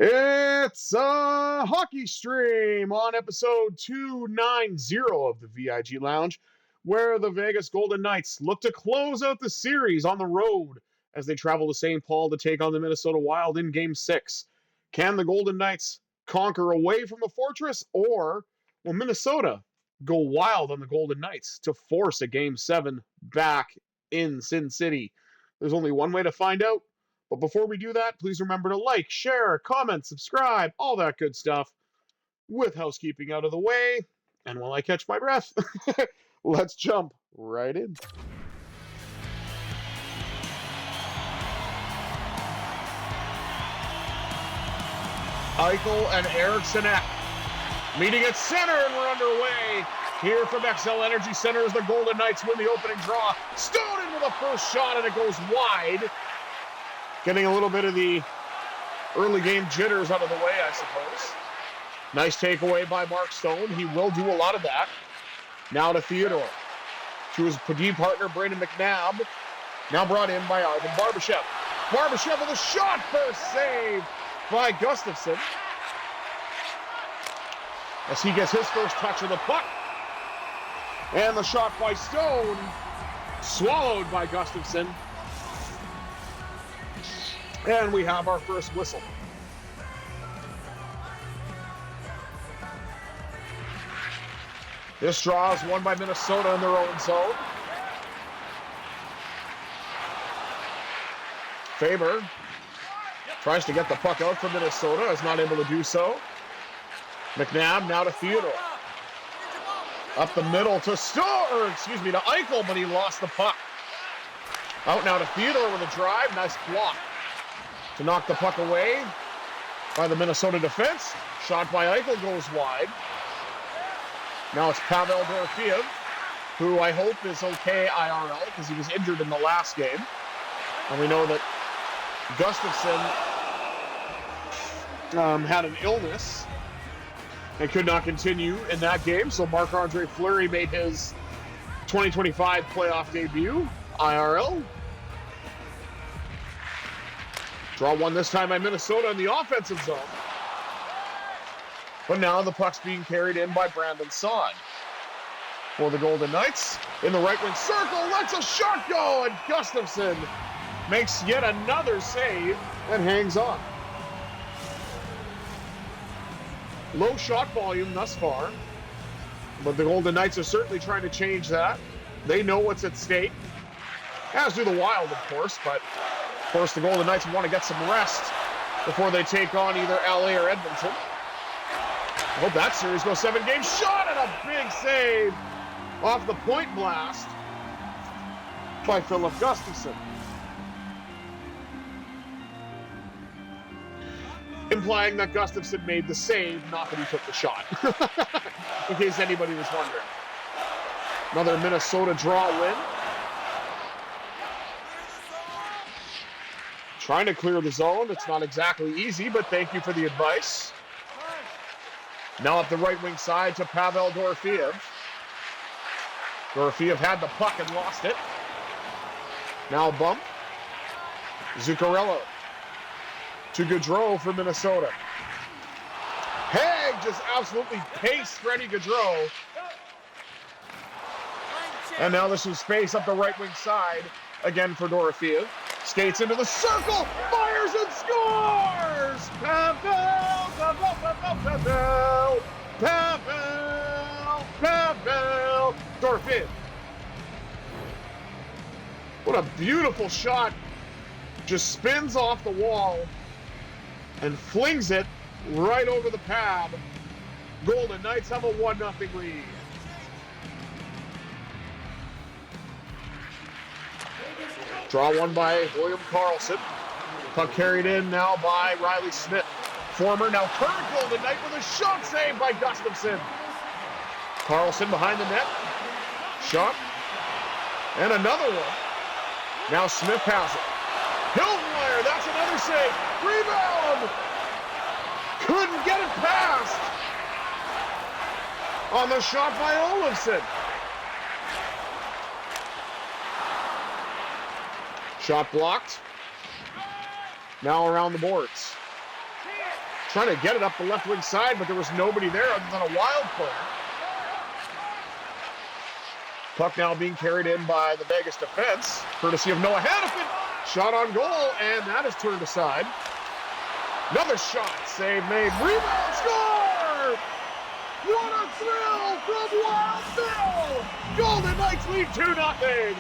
It's a hockey stream on episode 290 of the VIG Lounge, where the Vegas Golden Knights look to close out the series on the road as they travel to St. Paul to take on the Minnesota Wild in Game 6. Can the Golden Knights conquer away from the Fortress, or will Minnesota go wild on the Golden Knights to force a Game 7 back in Sin City? There's only one way to find out. But before we do that, please remember to like, share, comment, subscribe, all that good stuff. With housekeeping out of the way, and while I catch my breath, let's jump right in. Eichel and Eriksson meeting at center, and we're underway. Here from XL Energy Center as the Golden Knights win the opening draw. Stone into the first shot, and it goes wide. Getting a little bit of the early game jitters out of the way, I suppose. Nice takeaway by Mark Stone. He will do a lot of that. Now to Theodore. To his Pagee partner, Brayden McNabb. Now brought in by Ivan Barbashev. Barbashev with a shot, first save by Gustafsson. As he gets his first touch of the puck. And the shot by Stone. Swallowed by Gustafsson. And we have our first whistle. This draw is won by Minnesota in their own zone. Faber tries to get the puck out for Minnesota, is not able to do so. McNabb now to Theodore. Up the middle to Eichel, but he lost the puck. Out now to Theodore with a drive, nice block. To knock the puck away by the Minnesota defense. Shot by Eichel goes wide. Now it's Pavel Dorofeev, who I hope is okay IRL because he was injured in the last game. And we know that Gustafsson had an illness and could not continue in that game. So Marc-Andre Fleury made his 2025 playoff debut, IRL. Draw one this time by Minnesota in the offensive zone. But now the puck's being carried in by Brandon Saad. For the Golden Knights, in the right wing circle, lets a shot go, and Gustafsson makes yet another save and hangs on. Low shot volume thus far, but the Golden Knights are certainly trying to change that. They know what's at stake, as do the Wild, of course, but of course, the Golden Knights want to get some rest before they take on either LA or Edmonton. I hope that series goes 7 games. Shot and a big save off the point blast by Philip Gustafsson. Implying that Gustafsson made the save, not that he took the shot. In case anybody was wondering. Another Minnesota draw win. Trying to clear the zone. It's not exactly easy, but thank you for the advice. Now up the right wing side to Pavel Dorofeev. Dorofeev had the puck and lost it. Now bump. Zuccarello to Gaudreau for Minnesota. Haig just absolutely paced Freddie Gaudreau. And now there's some space up the right wing side. Again for Dorofeev. Skates into the circle, fires and scores! Pavel! Dorofeev. What a beautiful shot. Just spins off the wall and flings it right over the pad. Golden Knights have a 1-0 lead. Draw one by William Karlsson. Puck carried in now by Riley Smith. Former, now current Golden Knight with a shot save by Gustafsson. Karlsson behind the net. Shot. And another one. Now Smith has it. Hildenmeyer, that's another save. Rebound! Couldn't get it past. On the shot by Olofsson. Shot blocked. Now around the boards. Trying to get it up the left wing side, but there was nobody there other than a wild player. Puck now being carried in by the Vegas defense, courtesy of Noah Hannafin. Shot on goal, and that is turned aside. Another shot, save made, rebound, score! What a thrill from Wild Bill! Golden Knights lead 2-0.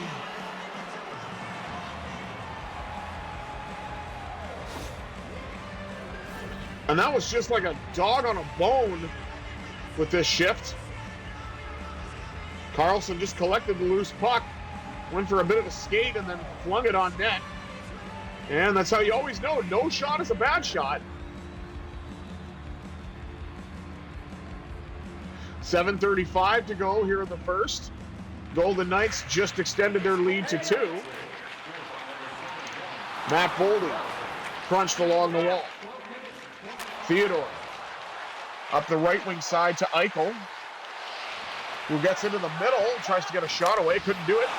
And that was just like a dog on a bone with this shift. Carlson just collected the loose puck, went for a bit of a skate, and then flung it on net. And that's how you always know, no shot is a bad shot. 7:35 to go here in the first. Golden Knights just extended their lead to 2. Matt Boldy crunched along the wall. Theodore up the right wing side to Eichel, who gets into the middle, tries to get a shot away, couldn't do it.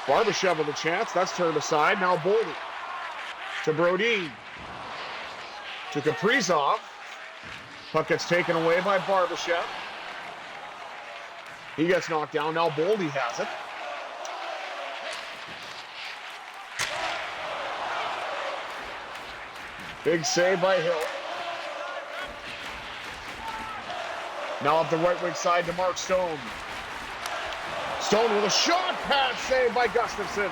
Barbashev with a chance, that's turned aside. Now Boldy to Brodin, to Kaprizov. Puck gets taken away by Barbashev. He gets knocked down, now Boldy has it. Big save by Hill. Now up the right wing side to Mark Stone. Stone with a shot, pad save by Gustafsson.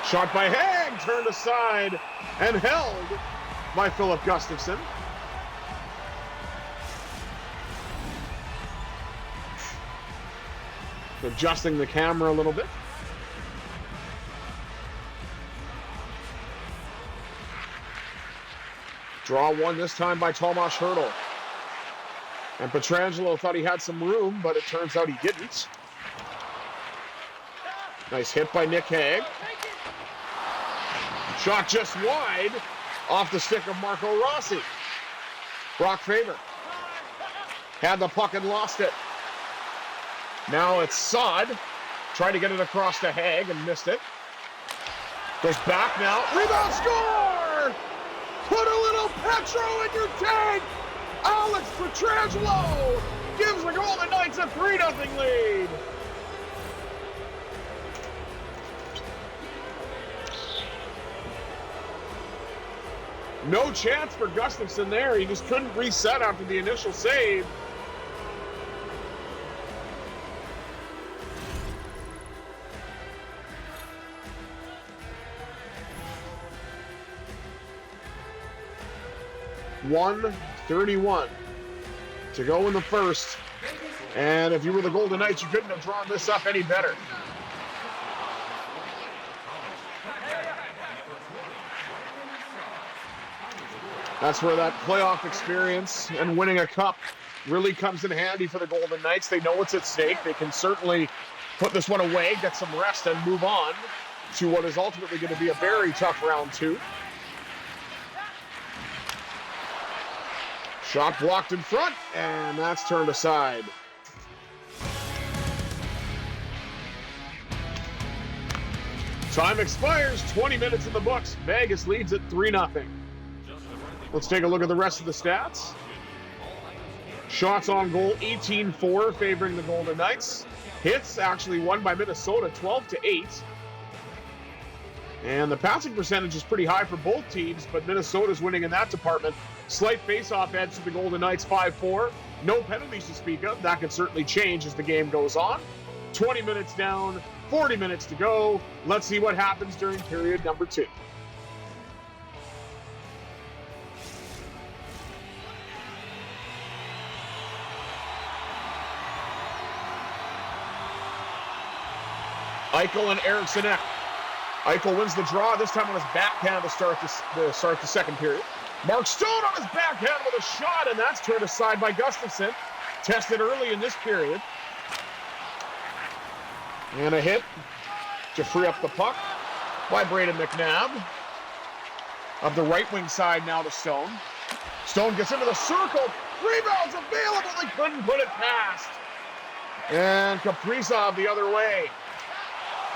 Shot by Haig, turned aside and held by Philip Gustafsson. Adjusting the camera a little bit. Draw one this time by Tomas Hertl. And Pietrangelo thought he had some room, but it turns out he didn't. Nice hit by Nick Haig. Shot just wide off the stick of Marco Rossi. Brock Faber had the puck and lost it. Now it's Saad. Tried to get it across to Haig and missed it. Goes back now. Rebound, score! Put a little petro in your tank! Alex Pietrangelo gives the Golden Knights a 3-0 lead. No chance for Gustafsson there. He just couldn't reset after the initial save. .131 to go in the first. And if you were the Golden Knights, you couldn't have drawn this up any better. That's where that playoff experience and winning a cup really comes in handy for the Golden Knights. They know what's at stake. They can certainly put this one away, get some rest, and move on to what is ultimately going to be a very tough round 2. Shot blocked in front, and that's turned aside. Time expires, 20 minutes in the books. Vegas leads at 3-0. Let's take a look at the rest of the stats. Shots on goal, 18-4, favoring the Golden Knights. Hits actually won by Minnesota, 12-8. And the passing percentage is pretty high for both teams, but Minnesota's winning in that department. Slight face-off edge to the Golden Knights, 5-4. No penalties to speak of. That can certainly change as the game goes on. 20 minutes down, 40 minutes to go. Let's see what happens during period number 2. Eichel and Eriksson Ek. Eichel wins the draw, this time on his backhand to start the second period. Mark Stone on his backhand with a shot, and that's turned aside by Gustafsson. Tested early in this period. And a hit to free up the puck by Braden McNabb. Of the right wing side now to Stone. Stone gets into the circle, Rebounds available. They couldn't put it past. And Kaprizov the other way.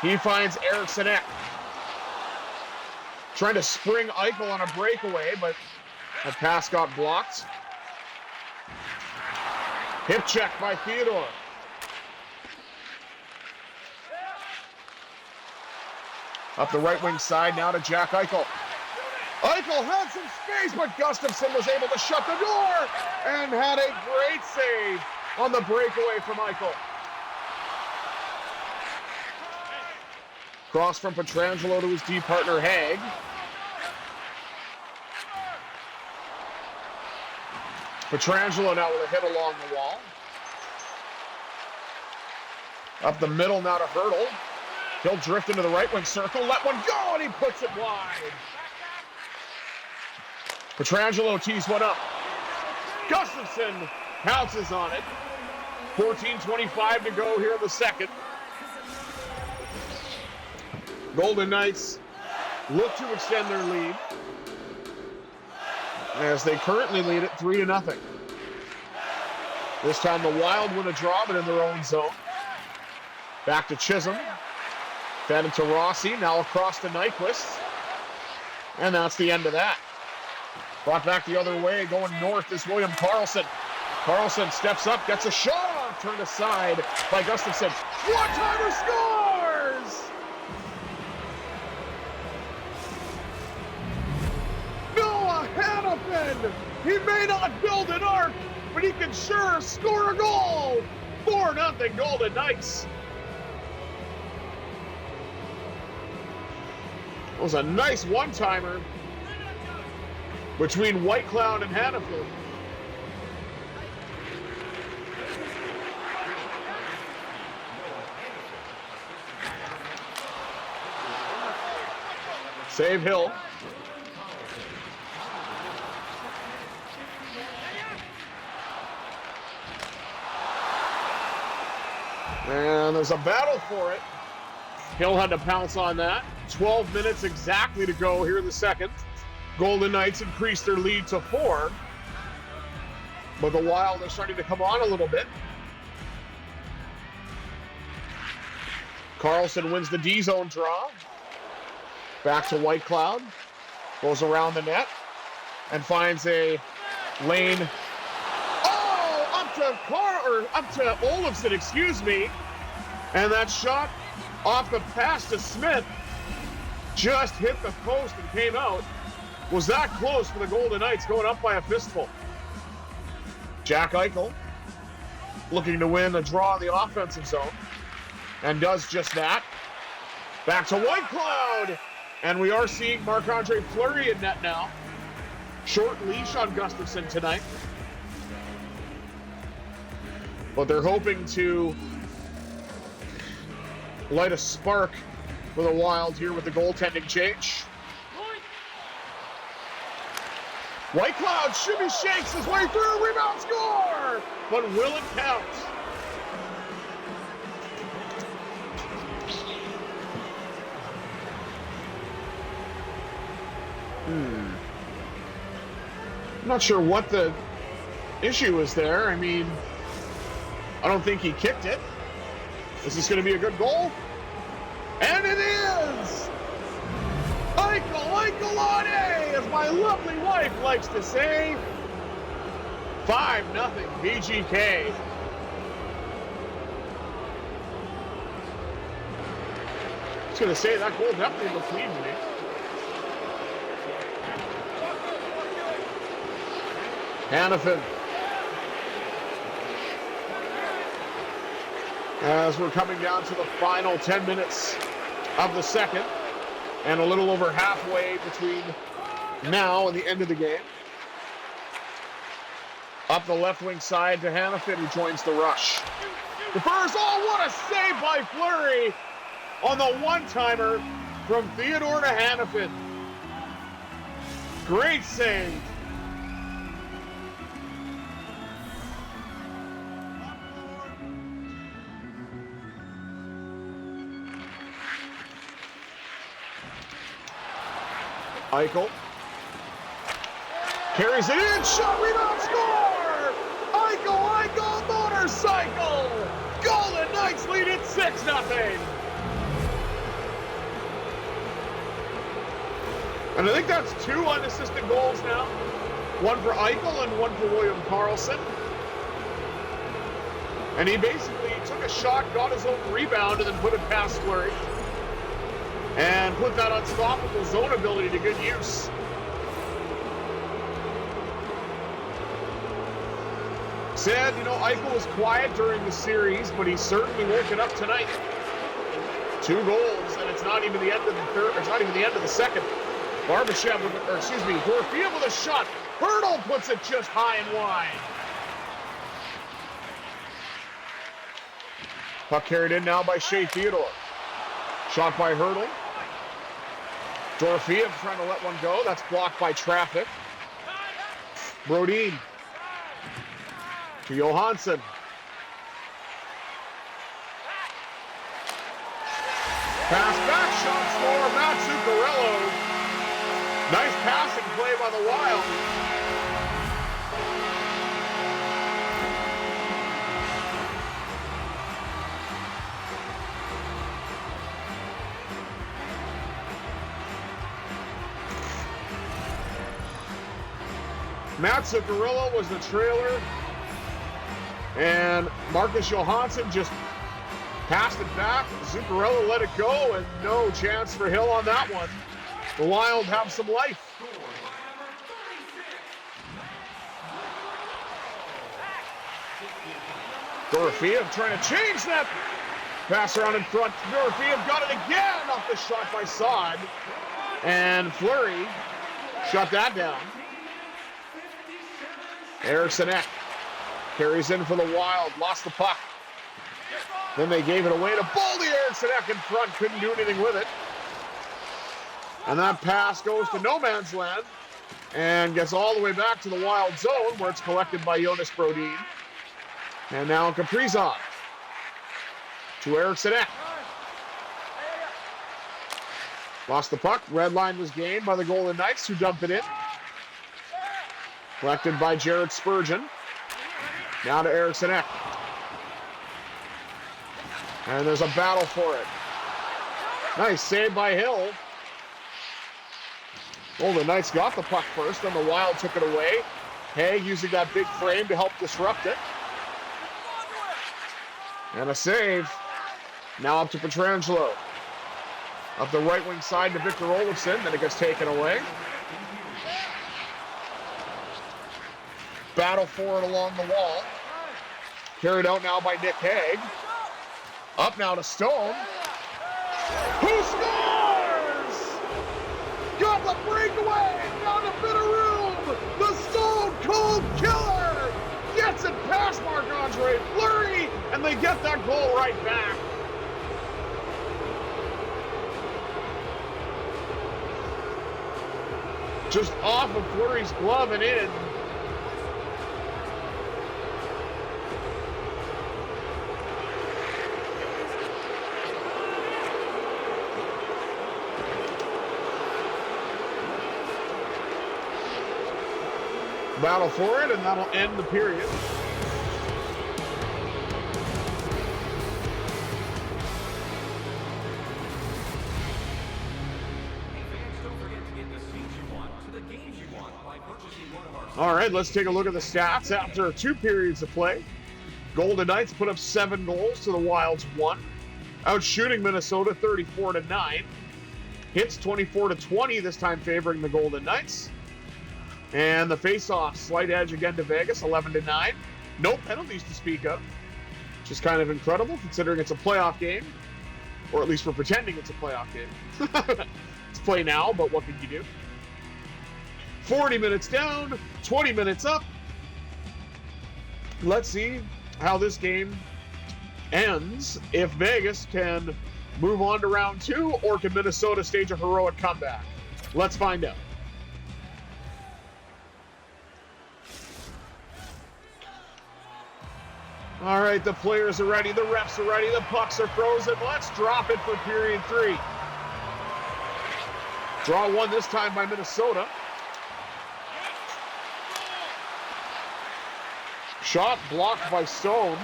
He finds Eriksson Ek. Trying to spring Eichel on a breakaway, but the pass got blocked. Hip check by Theodore. Up the right wing side now to Jack Eichel. Eichel had some space, but Gustafsson was able to shut the door and had a great save on the breakaway from Eichel. Cross from Pietrangelo to his D partner Haig. Pietrangelo now with a hit along the wall. Up the middle now to Hurdle. He'll drift into the right wing circle, let one go, and he puts it wide. Pietrangelo tees one up. Gustafsson pounces on it. 14:25 to go here in the second. Golden Knights look to extend their lead as they currently lead it 3-0. This time the Wild win a draw, but in their own zone. Back to Chisholm. Fed it to Rossi, now across to Nyquist. And that's the end of that. Brought back the other way, going north is William Karlsson. Karlsson steps up, gets a shot, turned aside by Gustafsson. One-timer scores! Noah Hannafin! He may not build an arc, but he can sure score a goal! 4-0 Golden Knights. It was a nice one-timer between Whitecloud and Hannafin. Save Hill. And there's a battle for it. Hill had to pounce on that. 12 minutes exactly to go here in the second. Golden Knights increased their lead to 4. But the Wild are starting to come on a little bit. Karlsson wins the D-zone draw. Back to Whitecloud. Goes around the net. And finds a lane. Oh! Up to Olofsson, excuse me. And that shot off the pass to Smith just hit the post and came out. Was that close for the Golden Knights, going up by a fistful. Jack Eichel looking to win a draw in the offensive zone and does just that. Back to Whitecloud, and we are seeing Marc-Andre Fleury in net now. Short leash on Gustafsson tonight, but they're hoping to light a spark for the Wild here with the goaltending change. Whitecloud shimmy shakes his way through, rebound score, but will it count? I'm not sure what the issue is there. I mean, I don't think he kicked it. Is this going to be a good goal? And it is! Eichel-Eichel-Ade, as my lovely wife likes to say. 5-0 VGK. I was going to say, that goal definitely looked clean to me. Hannafin. As we're coming down to the final 10 minutes of the second, and a little over halfway between now and the end of the game. Up the left wing side to Hannafin, who joins the rush. Defers, oh, what a save by Fleury on the one-timer from Theodore to Hannafin. Great save. Eichel carries it in, shot, rebound, score! 6-0. And I think that's 2 unassisted goals now. 1 for Eichel and 1 for William Karlsson. And he basically took a shot, got his own rebound, and then put it past Fleury. And put that unstoppable zone ability to good use. Said, Eichel was quiet during the series, but he's certainly woken up tonight. 2 goals, and it's not even the end of the third. It's not even the end of the second. Barbashev, Dorofeev with a shot. Hurdle puts it just high and wide. Puck carried in now by Shea Theodore. Shot by Hurdle. Dorofeev trying to let one go. That's blocked by traffic. Brodin to Johansson. Pass back, shot score, Matt Zuccarello. Nice passing play by the Wild. Matt Zuccarello was the trailer, and Marcus Johansson just passed it back. Zuccarello let it go, and no chance for Hill on that one. The Wild have some life. Dorofeev trying to change that. Pass around in front. Dorofeev got it again off the shot by Saad. And Fleury shut that down. Eriksson Ek carries in for the Wild. Lost the puck. Then they gave it away to Boldy. Eriksson Ek in front. Couldn't do anything with it. And that pass goes to no man's land and gets all the way back to the Wild zone where it's collected by Jonas Brodin. And now Kaprizov to Eriksson Ek. Lost the puck. Red line was gained by the Golden Knights who dumped it in. Collected by Jared Spurgeon. Now to Eriksson Ek. And there's a battle for it. Nice save by Hill. Golden Knights got the puck first, then the Wild took it away. Haig using that big frame to help disrupt it. And a save. Now up to Pietrangelo. Up the right wing side to Victor Olofsson, then it gets taken away. Battle for it along the wall. Carried out now by Nick Haig. Up now to Stone. Who scores? Got the breakaway. Down a bit of room. The Stone Cold Killer gets it past Marc-Andre Fleury, and they get that goal right back. Just off of Fleury's glove and in. Battle for it, and that'll end the period. All right, let's take a look at the stats after 2 periods of play. Golden Knights put up 7 goals to the Wild's 1. Outshooting Minnesota 34-9. Hits 24-20, this time favoring the Golden Knights. And the face-off, slight edge again to Vegas, 11-9. No penalties to speak of, which is kind of incredible considering it's a playoff game, or at least we're pretending it's a playoff game. It's play now, but what can you do? 40 minutes down, 20 minutes up. Let's see how this game ends. If Vegas can move on to round 2, or can Minnesota stage a heroic comeback? Let's find out. All right, the players are ready, the refs are ready, the pucks are frozen. Let's drop it for period 3. Draw 1 this time by Minnesota. Shot blocked by Stone.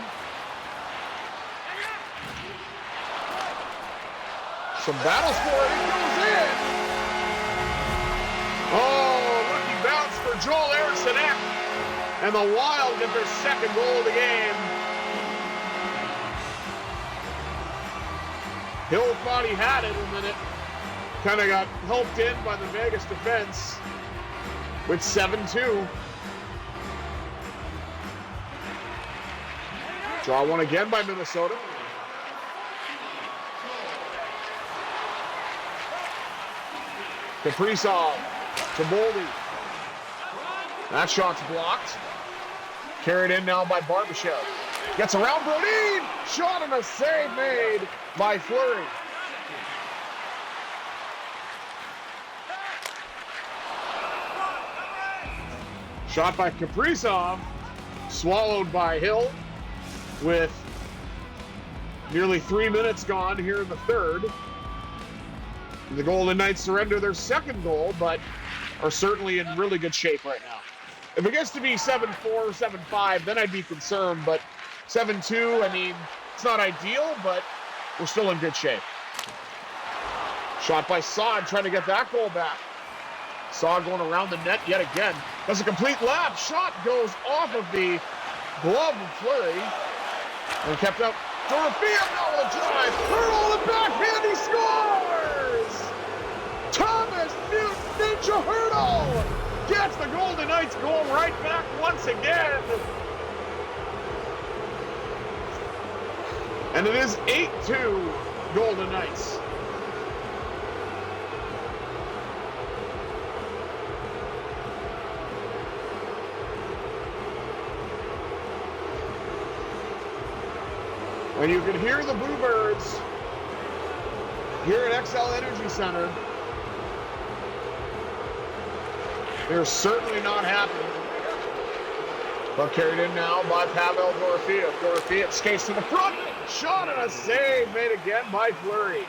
Some battles for it. It goes in. Oh, lucky bounce for Joel Eriksson. And the Wild get their second goal of the game. Hill thought he had it, and then it kind of got helped in by the Vegas defense with 7-2. Draw one again by Minnesota. Kaprizov to Boldy. That shot's blocked. Carried in now by Barbashev. Gets around Brodin. Shot and a save made by Fleury. Shot by Kaprizov. Swallowed by Hill with nearly 3 minutes gone here in the third. The Golden Knights surrender their second goal, but are certainly in really good shape right now. If it gets to be 7-4, 7-5, then I'd be concerned, but 7-2, I mean, it's not ideal, but we're still in good shape. Shot by Saad, trying to get that goal back. Saad going around the net yet again. Does a complete lap. Shot goes off of the glove of Fleury and kept out. Dorofeev now will drive. Hurdle the backhand, he scores! Thomas Ninja Hurdle gets the Golden Knights going right back once again. And it is 8-2 Golden Knights. And you can hear the Bluebirds here at XL Energy Center. They're certainly not happy. But carried in now by Pavel Dorofeev. Dorofeev skates to the front. Shot and a save made again by Fleury.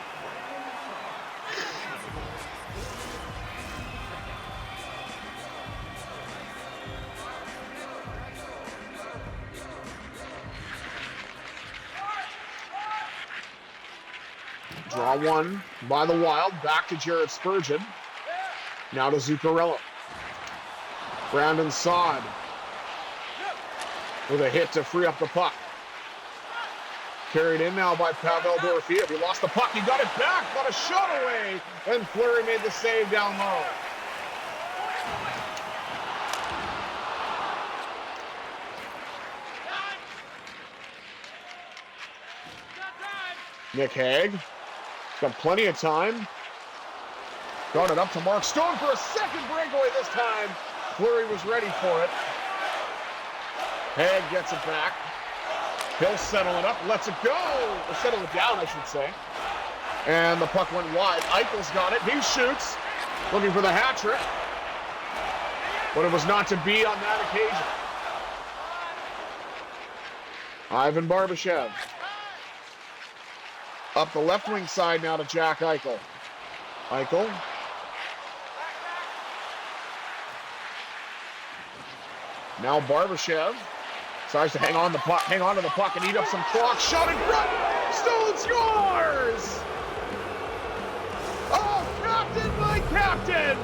Draw one by the Wild. Back to Jared Spurgeon. Now to Zuccarello. Brandon Saad with a hit to free up the puck. Carried in now by Pavel Dorofeev. He lost the puck. He got it back, but a shot away. And Fleury made the save down low. Nick Hague. Got plenty of time. Got it up to Mark Stone for a second breakaway this time. Fleury was ready for it. Hague gets it back. He'll settle it up, lets it go. Or settle it down, I should say. And the puck went wide. Eichel's got it. He shoots. Looking for the hat trick. But it was not to be on that occasion. Ivan Barbashev. Up the left wing side now to Jack Eichel. Eichel. Now Barbashev tries to hang on to the puck and eat up some clock. Shot in front. Stone scores! Oh, captain my captain!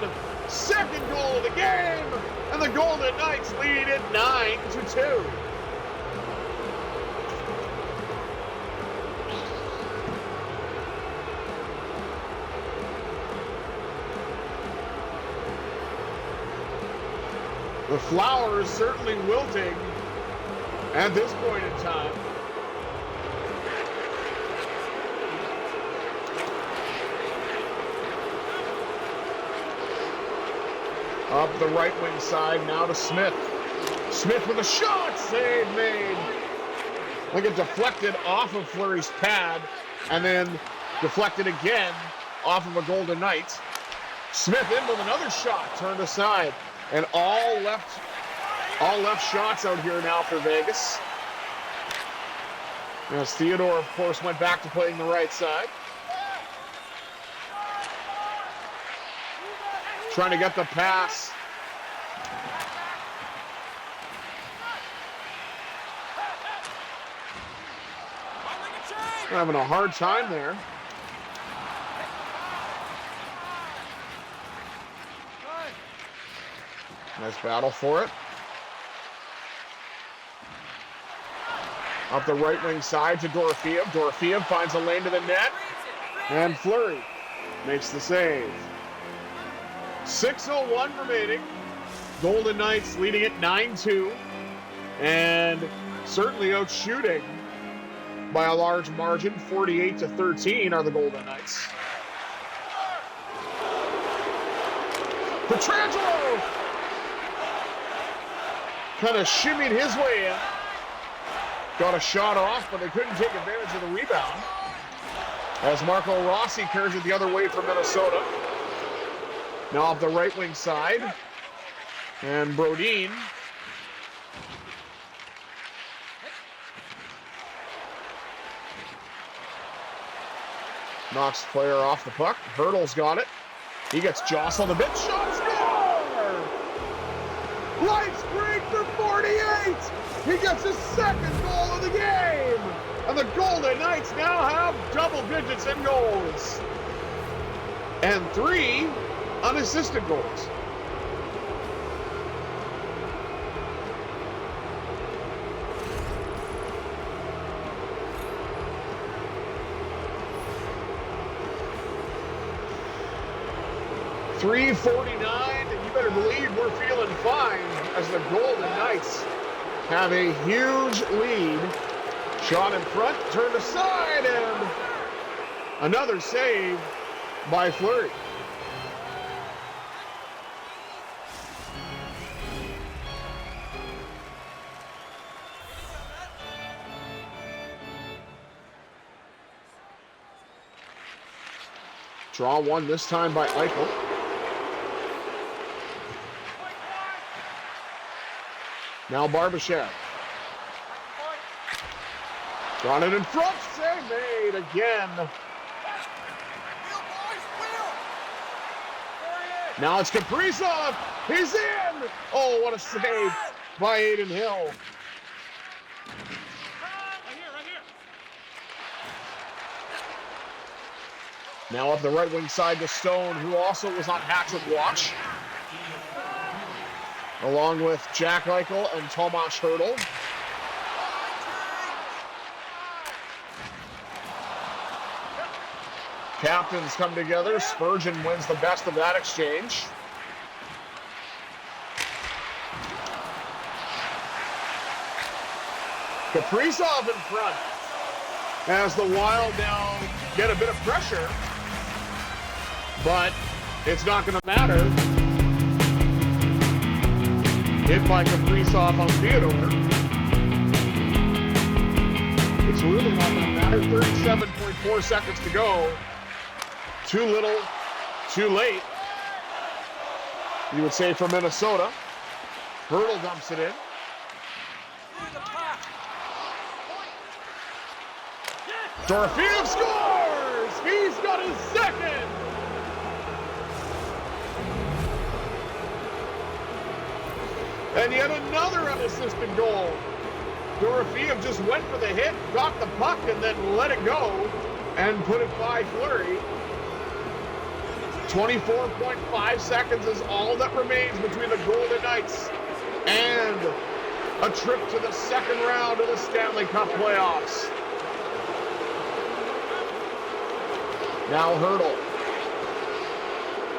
Second goal of the game, and the Golden Knights lead it 9-2. The flowers certainly wilting at this point in time. Up the right wing side now to Smith. Smith with a shot, save made. I think it deflected off of Fleury's pad and then deflected again off of a Golden Knight. Smith in with another shot, turned aside. And all left shots out here now for Vegas. As Theodore, of course, went back to playing the right side. Trying to get the pass. Having a hard time there. Nice battle for it. Up the right wing side to Dorofeev. Dorofeev finds a lane to the net. And Fleury makes the save. 6:01 remaining. Golden Knights leading it 9-2. And certainly out shooting by a large margin. 48-13 are the Golden Knights. Pietrangelo kind of shimmied his way in. Got a shot off, but they couldn't take advantage of the rebound. As Marco Rossi carries it the other way for Minnesota. Now up the right wing side. And Brodin. Knocks the player off the puck. Hurdle's got it. He gets jostled a bit. Shot, score! Lights break for 48! He gets his second goal of the game! And the Golden Knights now have double digits in goals. And 3 unassisted goals. .349, and you better believe we're feeling fine as the Golden Knights have a huge lead. Shot in front, turned aside, and another save by Fleury. Draw one this time by Eichel. Now Barbashev. Got it in front, save made again. Now it's Kaprizov. He's in. Oh, what a save by Aiden Hill. Now up the right wing side to Stone, who also was on Hatchet watch. Along with Jack Eichel and Tomas Hertl. Captains come together. Spurgeon wins the best of that exchange. Kaprizov in front as the Wild now get a bit of pressure, but it's not going to matter. Hit by Kaprizov on Theodore. It's really not going to matter. 37.4 seconds to go. Too little, too late, you would say, for Minnesota. Hertl dumps it in. Dorofeev scores! He's got his second! And yet another unassisted goal. Dorofeev just went for the hit, got the puck, and then let it go and put it by Fleury. 24.5 seconds is all that remains between the Golden Knights and a trip to the second round of the Stanley Cup playoffs. Now Hertl.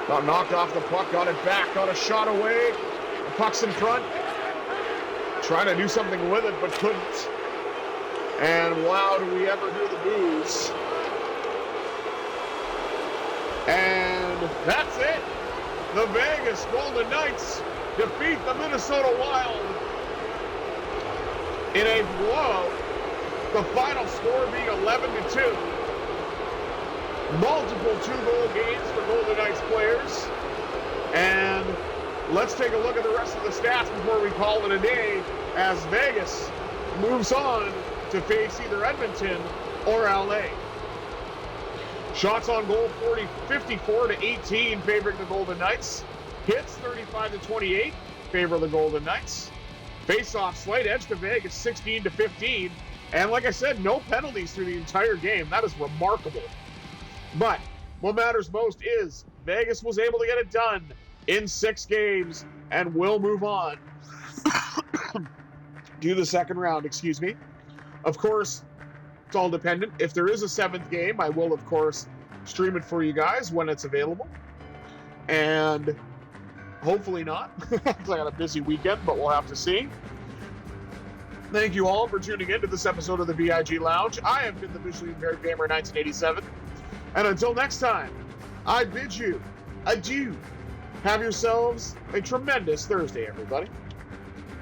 Got knocked off the puck, got it back, got a shot away. The puck's in front. Trying to do something with it, but couldn't. And wow, do we ever hear the boos. And that's it. The Vegas Golden Knights defeat the Minnesota Wild in a blowout. The final score being 11-2. Multiple two-goal games for Golden Knights players. And let's take a look at the rest of the stats before we call it a day as Vegas moves on to face either Edmonton or LA. Shots on goal 54-18 favoring the Golden Knights. Hits 35-28 favor the Golden Knights. Face-off slight edge to Vegas 16-15. And like I said, no penalties through the entire game. That is remarkable. But what matters most is Vegas was able to get it done in 6 games and will move on to the second round, excuse me. Of course, it's all dependent. If there is a seventh game, I will, of course, stream it for you guys when it's available. And hopefully not, because I got a busy weekend, but we'll have to see. Thank you all for tuning in to this episode of the VIG Lounge. I have been the Visually Impaired Gamer 1987. And until next time, I bid you adieu. Have yourselves a tremendous Thursday, everybody.